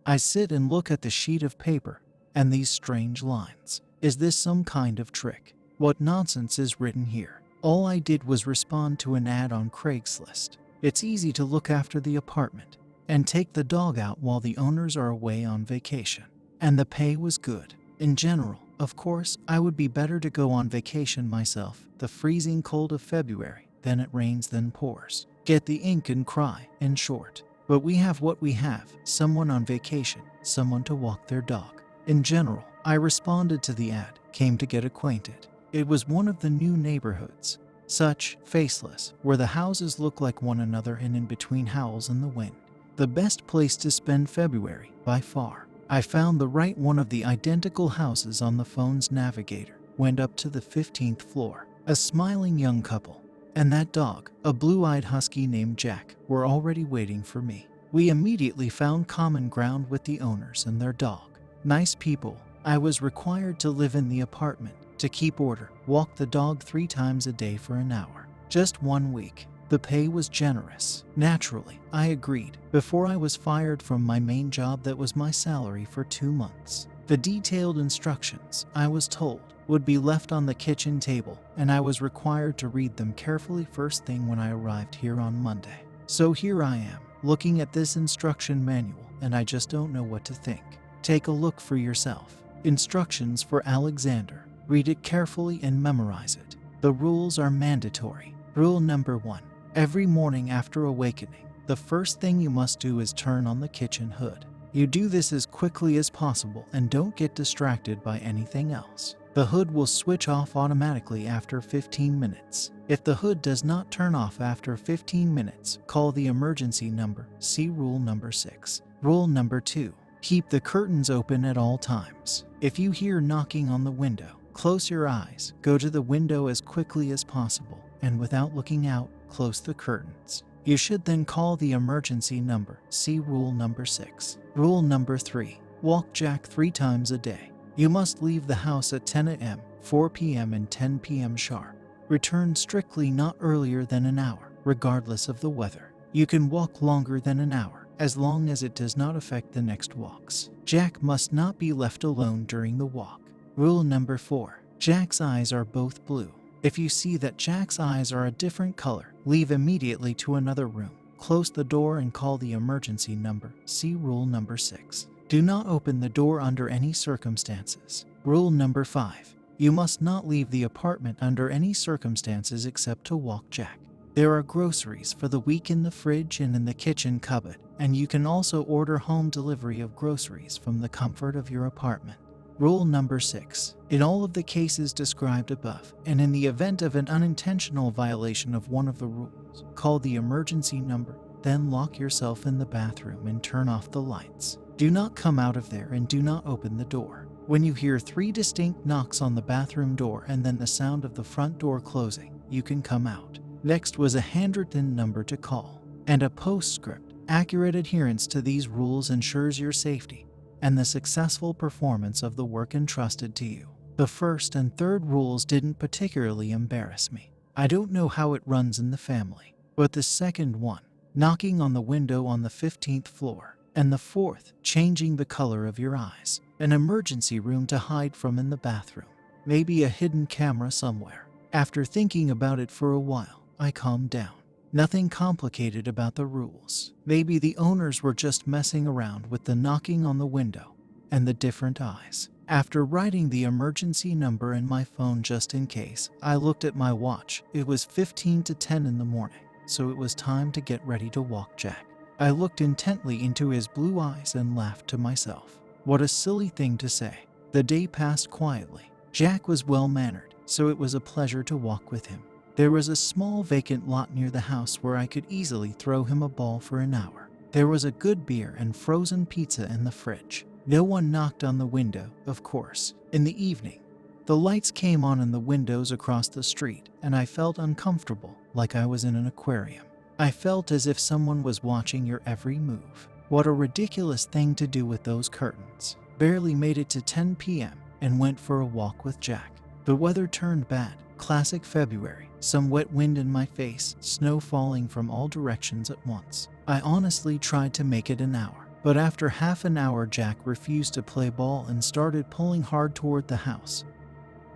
I sit and look at the sheet of paper and these strange lines. Is this some kind of trick? What nonsense is written here? All I did was respond to an ad on Craigslist. It's easy to look after the apartment and take the dog out while the owners are away on vacation. And the pay was good. In general, of course, I would be better to go on vacation myself, the freezing cold of February, then it rains then pours. Get the ink and cry, in short. But we have what we have, someone on vacation, someone to walk their dog. In general, I responded to the ad, came to get acquainted. It was one of the new neighborhoods. Such, faceless, where the houses look like one another and in between howls in the wind. The best place to spend February, by far. I found the right one of the identical houses on the phone's navigator, went up to the 15th floor. A smiling young couple and that dog, a blue-eyed husky named Jack, were already waiting for me. We immediately found common ground with the owners and their dog. Nice people. I was required to live in the apartment, to keep order, walk the dog 3 times a day for an hour. Just 1 week. The pay was generous. Naturally, I agreed. Before I was fired from my main job that was my salary for 2 months. The detailed instructions, I was told, would be left on the kitchen table, and I was required to read them carefully first thing when I arrived here on Monday. So here I am, looking at this instruction manual, and I just don't know what to think. Take a look for yourself. Instructions for Alexander. Read it carefully and memorize it. The rules are mandatory. Rule number 1. Every morning after awakening, the first thing you must do is turn on the kitchen hood. You do this as quickly as possible and don't get distracted by anything else. The hood will switch off automatically after 15 minutes. If the hood does not turn off after 15 minutes, call the emergency number. See rule number 6. Rule number 2. Keep the curtains open at all times. If you hear knocking on the window, close your eyes, go to the window as quickly as possible, and without looking out, close the curtains. You should then call the emergency number. See rule number 6. Rule number 3. Walk Jack 3 times a day. You must leave the house at 10 a.m., 4 p.m., and 10 p.m. sharp. Return strictly not earlier than an hour, regardless of the weather. You can walk longer than an hour, as long as it does not affect the next walks. Jack must not be left alone during the walk. Rule number 4. Jack's eyes are both blue. If you see that Jack's eyes are a different color, leave immediately to another room. Close the door and call the emergency number. See rule number 6. Do not open the door under any circumstances. Rule number 5. You must not leave the apartment under any circumstances except to walk Jack. There are groceries for the week in the fridge and in the kitchen cupboard, and you can also order home delivery of groceries from the comfort of your apartment. Rule number 6. In all of the cases described above, and in the event of an unintentional violation of one of the rules, call the emergency number, then lock yourself in the bathroom and turn off the lights. Do not come out of there and do not open the door. When you hear 3 distinct knocks on the bathroom door and then the sound of the front door closing, you can come out. Next was a handwritten number to call, and a postscript. Accurate adherence to these rules ensures your safety and the successful performance of the work entrusted to you. The first and third rules didn't particularly embarrass me. I don't know how it runs in the family, but the second one, knocking on the window on the 15th floor, and the fourth, changing the color of your eyes, an emergency room to hide from in the bathroom, maybe a hidden camera somewhere. After thinking about it for a while, I calmed down. Nothing complicated about the rules. Maybe the owners were just messing around with the knocking on the window and the different eyes. After writing the emergency number in my phone just in case, I looked at my watch. It was 15 to 10 in the morning, so it was time to get ready to walk Jack. I looked intently into his blue eyes and laughed to myself. What a silly thing to say. The day passed quietly. Jack was well-mannered, so it was a pleasure to walk with him. There was a small vacant lot near the house where I could easily throw him a ball for an hour. There was a good beer and frozen pizza in the fridge. No one knocked on the window, of course. In the evening, the lights came on in the windows across the street, and I felt uncomfortable, like I was in an aquarium. I felt as if someone was watching your every move. What a ridiculous thing to do with those curtains. Barely made it to 10 p.m. and went for a walk with Jack. The weather turned bad. Classic February. Some wet wind in my face, snow falling from all directions at once. I honestly tried to make it an hour. But after half an hour, Jack refused to play ball and started pulling hard toward the house.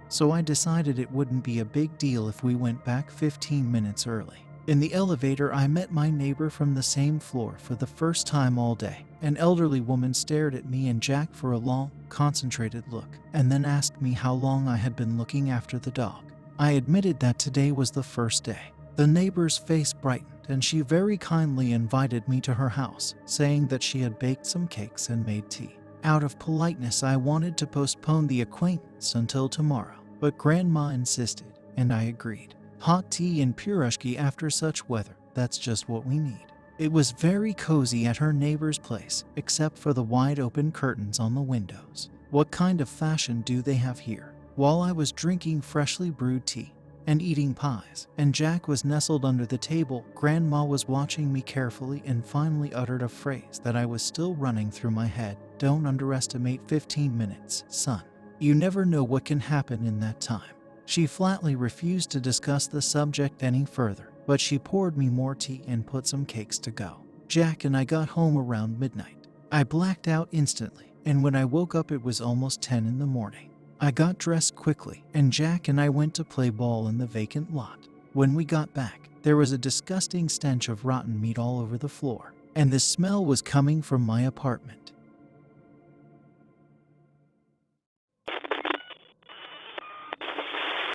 So I decided it wouldn't be a big deal if we went back 15 minutes early. In the elevator, I met my neighbor from the same floor for the first time all day. An elderly woman stared at me and Jack for a long, concentrated look, and then asked me how long I had been looking after the dog. I admitted that today was the first day. The neighbor's face brightened, and she very kindly invited me to her house, saying that she had baked some cakes and made tea. Out of politeness, I wanted to postpone the acquaintance until tomorrow, but Grandma insisted, and I agreed. Hot tea and pirushki after such weather, that's just what we need. It was very cozy at her neighbor's place, except for the wide open curtains on the windows. What kind of fashion do they have here? While I was drinking freshly brewed tea and eating pies, and Jack was nestled under the table, Grandma was watching me carefully and finally uttered a phrase that I was still running through my head. Don't underestimate 15 minutes, son. You never know what can happen in that time. She flatly refused to discuss the subject any further, but she poured me more tea and put some cakes to go. Jack and I got home around midnight. I blacked out instantly, and when I woke up it was almost 10 in the morning. I got dressed quickly, and Jack and I went to play ball in the vacant lot. When we got back, there was a disgusting stench of rotten meat all over the floor, and the smell was coming from my apartment.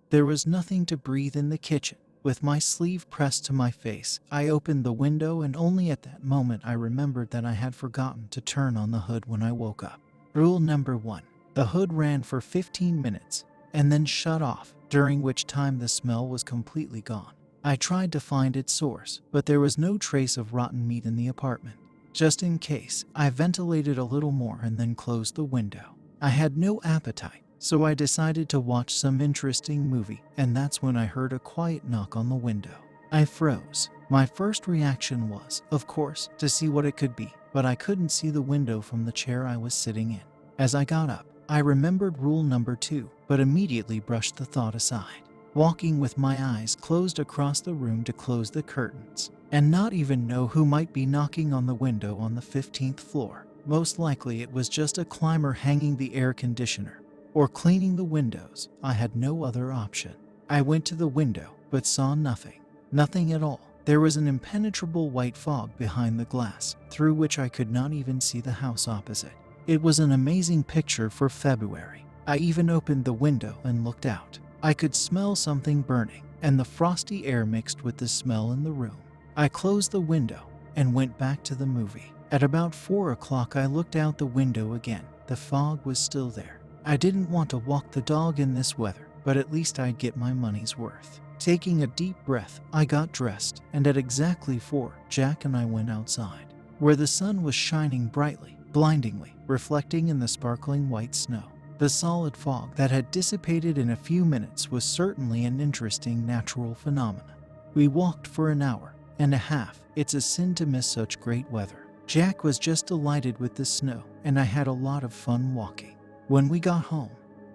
There was nothing to breathe in the kitchen. With my sleeve pressed to my face, I opened the window, and only at that moment I remembered that I had forgotten to turn on the hood when I woke up. Rule number 1. The hood ran for 15 minutes and then shut off, during which time the smell was completely gone. I tried to find its source, but there was no trace of rotten meat in the apartment. Just in case, I ventilated a little more and then closed the window. I had no appetite, so I decided to watch some interesting movie, and that's when I heard a quiet knock on the window. I froze. My first reaction was, of course, to see what it could be, but I couldn't see the window from the chair I was sitting in. As I got up, I remembered rule number 2, but immediately brushed the thought aside, walking with my eyes closed across the room to close the curtains, and not even know who might be knocking on the window on the 15th floor. Most likely it was just a climber hanging the air conditioner or cleaning the windows. I had no other option. I went to the window, but saw nothing. Nothing at all. There was an impenetrable white fog behind the glass, through which I could not even see the house opposite. It was an amazing picture for February. I even opened the window and looked out. I could smell something burning, and the frosty air mixed with the smell in the room. I closed the window and went back to the movie. At about 4 o'clock, I looked out the window again. The fog was still there. I didn't want to walk the dog in this weather, but at least I'd get my money's worth. Taking a deep breath, I got dressed, and at exactly 4, Jack and I went outside, where the sun was shining brightly, blindingly, reflecting in the sparkling white snow. The solid fog that had dissipated in a few minutes was certainly an interesting natural phenomenon. We walked for an hour and a half. It's a sin to miss such great weather. Jack was just delighted with the snow, and I had a lot of fun walking. When we got home,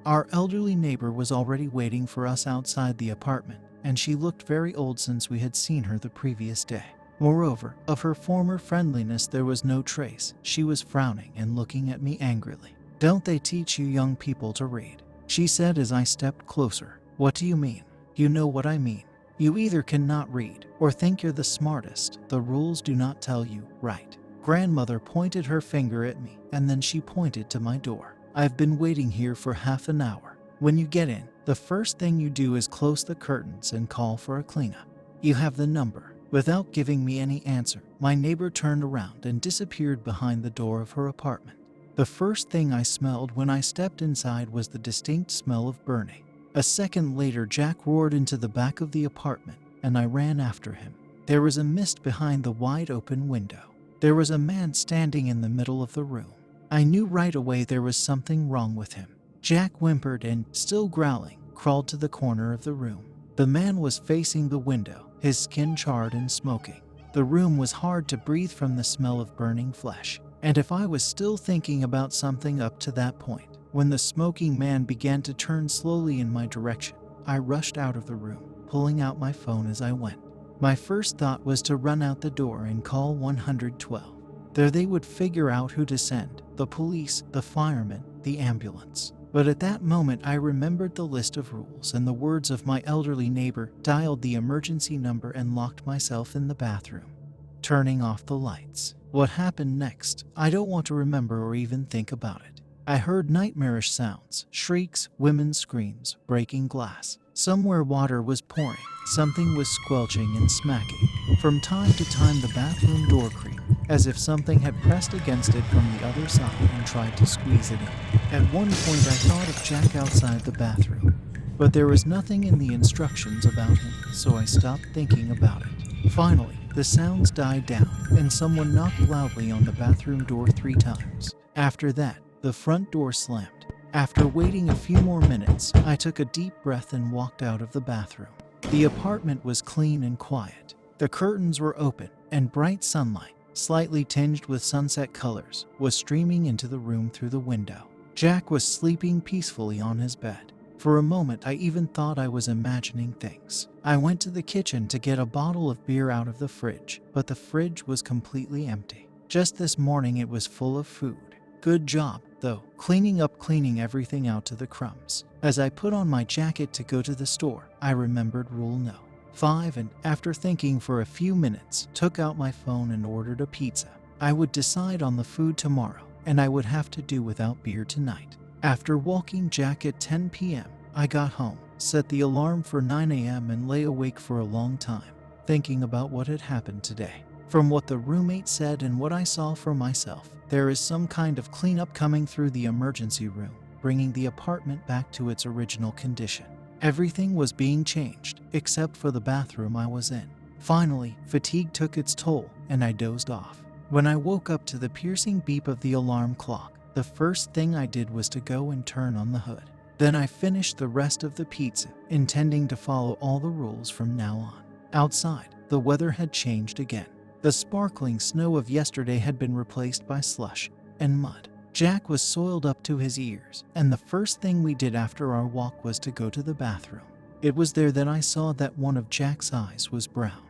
our elderly neighbor was already waiting for us outside the apartment, and she looked very old since we had seen her the previous day. Moreover, of her former friendliness there was no trace. She was frowning and looking at me angrily. "Don't they teach you young people to read?" she said as I stepped closer. "What do you mean?" "You know what I mean. You either cannot read or think you're the smartest. The rules do not tell you, right?" Grandmother pointed her finger at me, and then she pointed to my door. "I've been waiting here for half an hour. When you get in, the first thing you do is close the curtains and call for a cleanup. You have the number." Without giving me any answer, my neighbor turned around and disappeared behind the door of her apartment. The first thing I smelled when I stepped inside was the distinct smell of burning. A second later, Jack roared into the back of the apartment, and I ran after him. There was a mist behind the wide open window. There was a man standing in the middle of the room. I knew right away there was something wrong with him. Jack whimpered and, still growling, crawled to the corner of the room. The man was facing the window, his skin charred and smoking. The room was hard to breathe from the smell of burning flesh. And if I was still thinking about something up to that point, when the smoking man began to turn slowly in my direction, I rushed out of the room, pulling out my phone as I went. My first thought was to run out the door and call 112. There they would figure out who to send: the police, the firemen, the ambulance. But at that moment I remembered the list of rules and the words of my elderly neighbor, dialed the emergency number and locked myself in the bathroom, turning off the lights. What happened next, I don't want to remember or even think about it. I heard nightmarish sounds, shrieks, women's screams, breaking glass. Somewhere water was pouring, something was squelching and smacking. From time to time the bathroom door creaked, as if something had pressed against it from the other side and tried to squeeze it in. At one point I thought of Jack outside the bathroom, but there was nothing in the instructions about him, so I stopped thinking about it. Finally, the sounds died down, and someone knocked loudly on the bathroom door 3 times. After that, the front door slammed. After waiting a few more minutes, I took a deep breath and walked out of the bathroom. The apartment was clean and quiet. The curtains were open, and bright sunlight, slightly tinged with sunset colors, was streaming into the room through the window. Jack was sleeping peacefully on his bed. For a moment I even thought I was imagining things. I went to the kitchen to get a bottle of beer out of the fridge, but the fridge was completely empty. Just this morning it was full of food. Good job, though, cleaning everything out to the crumbs. As I put on my jacket to go to the store, I remembered Rule No. 5 and, after thinking for a few minutes, took out my phone and ordered a pizza. I would decide on the food tomorrow, and I would have to do without beer tonight. After walking Jack at 10 p.m., I got home, set the alarm for 9 a.m. and lay awake for a long time, thinking about what had happened today. From what the roommate said and what I saw for myself, there is some kind of cleanup coming through the emergency room, bringing the apartment back to its original condition. Everything was being changed, except for the bathroom I was in. Finally, fatigue took its toll, and I dozed off. When I woke up to the piercing beep of the alarm clock, the first thing I did was to go and turn on the hood. Then I finished the rest of the pizza, intending to follow all the rules from now on. Outside, the weather had changed again. The sparkling snow of yesterday had been replaced by slush and mud. Jack was soiled up to his ears, and the first thing we did after our walk was to go to the bathroom. It was there that I saw that one of Jack's eyes was brown.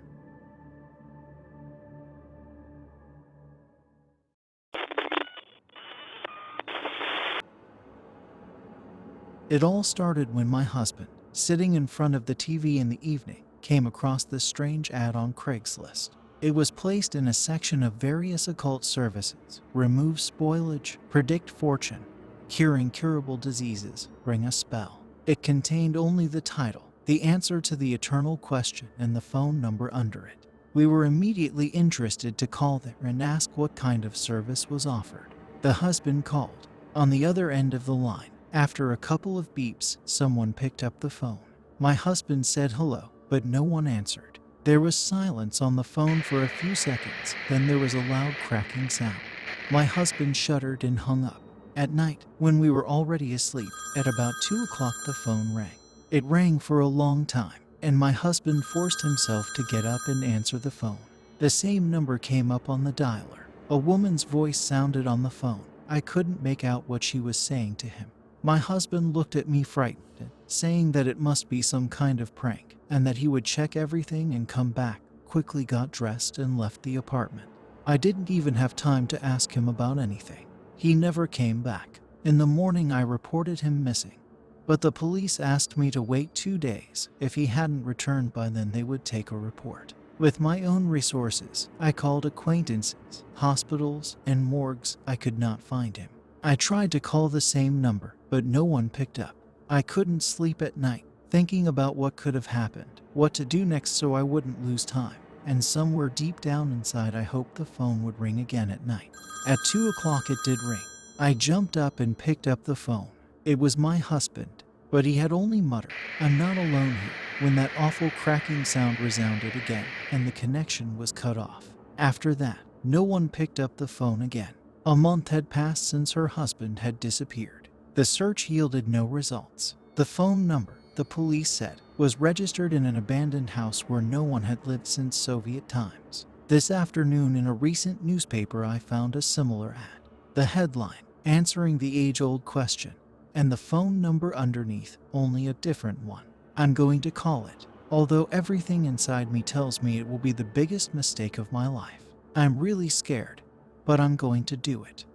It all started when my husband, sitting in front of the TV in the evening, came across this strange ad on Craigslist. It was placed in a section of various occult services: remove spoilage, predict fortune, cure incurable diseases, bring a spell. It contained only the title, the answer to the eternal question, and the phone number under it. We were immediately interested to call there and ask what kind of service was offered. The husband called. On the other end of the line, after a couple of beeps, someone picked up the phone. My husband said hello, but no one answered. There was silence on the phone for a few seconds, then there was a loud cracking sound. My husband shuddered and hung up. At night, when we were already asleep, at about 2 o'clock the phone rang. It rang for a long time, and my husband forced himself to get up and answer the phone. The same number came up on the dialer. A woman's voice sounded on the phone. I couldn't make out what she was saying to him. My husband looked at me frightened, saying that it must be some kind of prank, and that he would check everything and come back, quickly got dressed and left the apartment. I didn't even have time to ask him about anything. He never came back. In the morning I reported him missing, but the police asked me to wait 2 days. If he hadn't returned by then they would take a report. With my own resources, I called acquaintances, hospitals, and morgues. I could not find him. I tried to call the same number, but no one picked up. I couldn't sleep at night, thinking about what could have happened, what to do next so I wouldn't lose time. And somewhere deep down inside I hoped the phone would ring again at night. At 2 o'clock it did ring. I jumped up and picked up the phone. It was my husband, but he had only muttered, "I'm not alone here," when that awful cracking sound resounded again, and the connection was cut off. After that, no one picked up the phone again. A month had passed since her husband had disappeared. The search yielded no results. The phone number, the police said, was registered in an abandoned house where no one had lived since Soviet times. This afternoon in a recent newspaper I found a similar ad. The headline, answering the age-old question, and the phone number underneath, only a different one. I'm going to call it, although everything inside me tells me it will be the biggest mistake of my life. I'm really scared. but I'm going to do it.